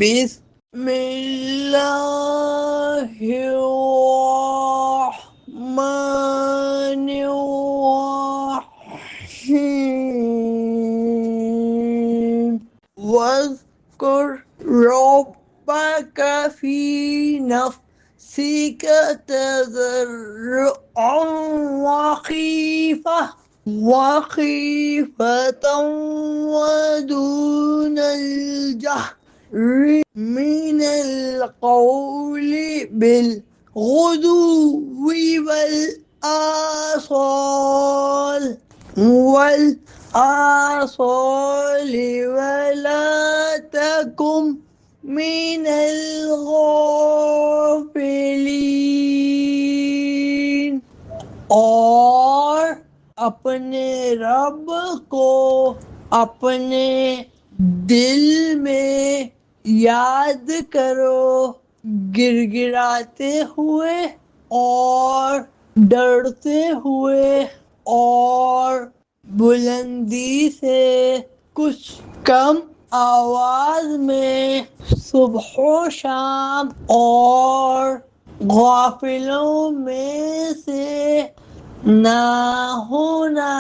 بسم الله الرحمن الرحيم واذكر ربك في نفسك تضرعا وخيفة ودون الجهر من القول بالغدو والآصال ولا تكن من الغافلين، اور اپنے رب کو اپنے دل میں یاد کرو، گر گراتے ہوئے اور ڈرتے ہوئے اور بلندی سے کچھ کم آواز میں صبح و شام، اور غافلوں میں سے نہ ہونا۔